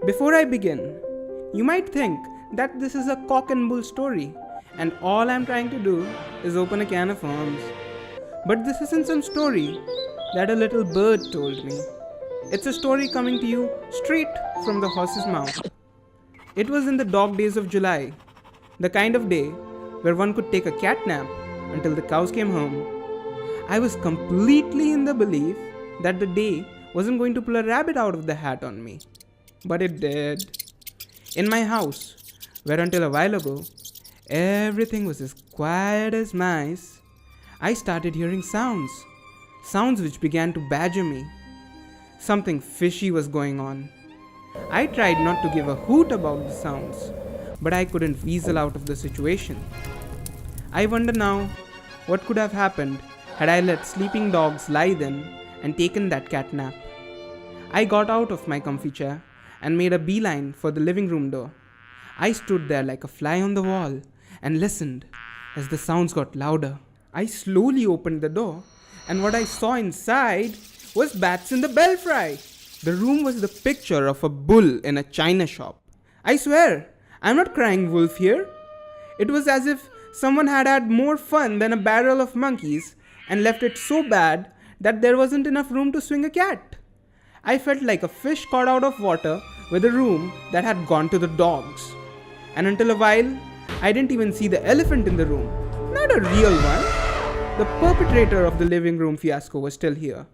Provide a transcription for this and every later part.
Before I begin, you might think that this is a cock and bull story, and all I'm trying to do is open a can of worms. But this isn't some story that a little bird told me. It's a story coming to you straight from the horse's mouth. It was in the dog days of July, the kind of day where one could take a cat nap until the cows came home. I was completely in the belief that the day wasn't going to pull a rabbit out of the hat on me. But it did. In my house, where until a while ago, everything was as quiet as mice, I started hearing sounds which began to badger me. Something fishy was going on. I tried not to give a hoot about the sounds, but I couldn't weasel out of the situation. I wonder now what could have happened had I let sleeping dogs lie then and taken that cat nap. I got out of my comfy chair and made a beeline for the living room door. I stood there like a fly on the wall and listened as the sounds got louder. I slowly opened the door, and what I saw inside was bats in the belfry. The room was the picture of a bull in a china shop. I swear, I'm not crying wolf here. It was as if someone had had more fun than a barrel of monkeys and left it so bad that there wasn't enough room to swing a cat. I felt like a fish caught out of water with a room that had gone to the dogs. And until a while, I didn't even see the elephant in the room. Not a real one. The perpetrator of the living room fiasco was still here.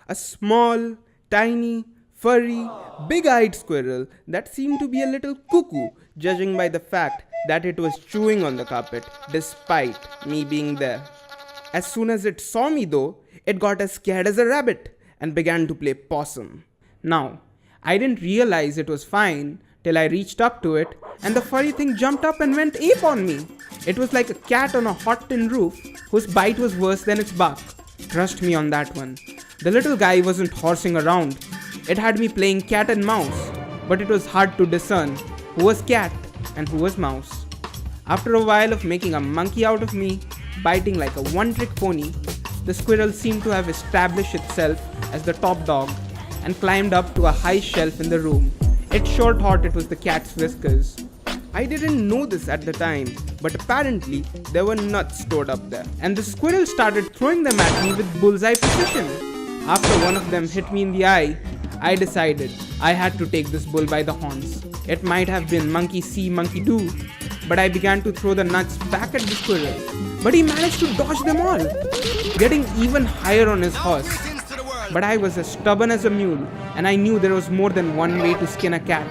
A small, tiny, furry, big-eyed squirrel that seemed to be a little cuckoo, judging by the fact that it was chewing on the carpet, despite me being there. As soon as it saw me though, it got as scared as a rabbit and began to play possum. Now, I didn't realize it was fine till I reached up to it and the furry thing jumped up and went ape on me. It was like a cat on a hot tin roof whose bite was worse than its bark. Trust me on that one. The little guy wasn't horsing around. It had me playing cat and mouse, but it was hard to discern who was cat and who was mouse. After a while of making a monkey out of me, biting like a one-trick pony, the squirrel seemed to have established itself as the top dog and climbed up to a high shelf in the room. It sure thought it was the cat's whiskers. I didn't know this at the time, but apparently there were nuts stored up there, and the squirrel started throwing them at me with bullseye precision. After one of them hit me in the eye, I decided I had to take this bull by the horns. It might have been monkey see, monkey do, but I began to throw the nuts back at the squirrel. But he managed to dodge them all, getting even higher on his horse. But I was as stubborn as a mule, and I knew there was more than one way to skin a cat.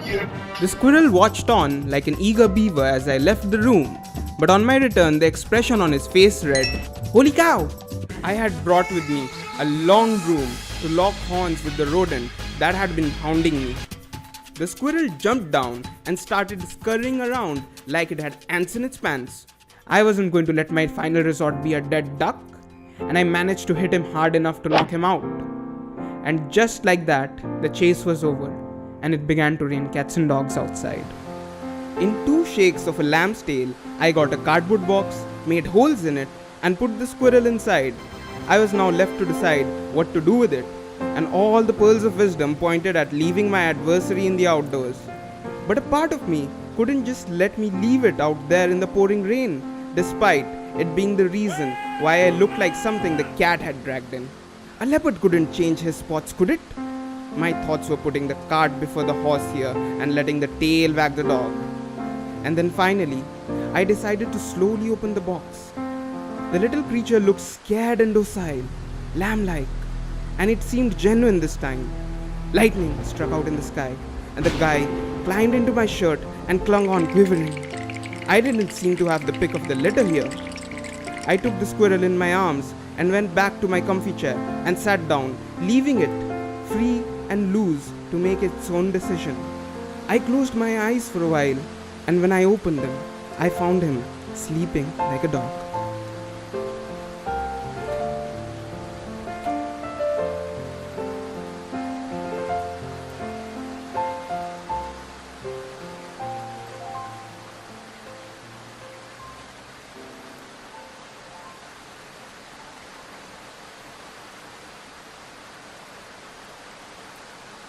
The squirrel watched on like an eager beaver as I left the room, but on my return the expression on his face read, "Holy cow!" I had brought with me a long broom to lock horns with the rodent that had been hounding me. The squirrel jumped down and started scurrying around like it had ants in its pants. I wasn't going to let my final resort be a dead duck, and I managed to hit him hard enough to knock him out. And just like that, the chase was over, and it began to rain cats and dogs outside. In 2 shakes of a lamb's tail, I got a cardboard box, made holes in it, and put the squirrel inside. I was now left to decide what to do with it, and all the pearls of wisdom pointed at leaving my adversary in the outdoors. But a part of me couldn't just let me leave it out there in the pouring rain, despite it being the reason why I looked like something the cat had dragged in. A leopard couldn't change his spots, could it? My thoughts were putting the cart before the horse here and letting the tail wag the dog. And then finally, I decided to slowly open the box. The little creature looked scared and docile, lamb-like, and it seemed genuine this time. Lightning struck out in the sky, and the guy climbed into my shirt and clung on quivering. I didn't seem to have the pick of the litter here. I took the squirrel in my arms and went back to my comfy chair and sat down, leaving it free and loose to make its own decision. I closed my eyes for a while, and when I opened them, I found him sleeping like a dog.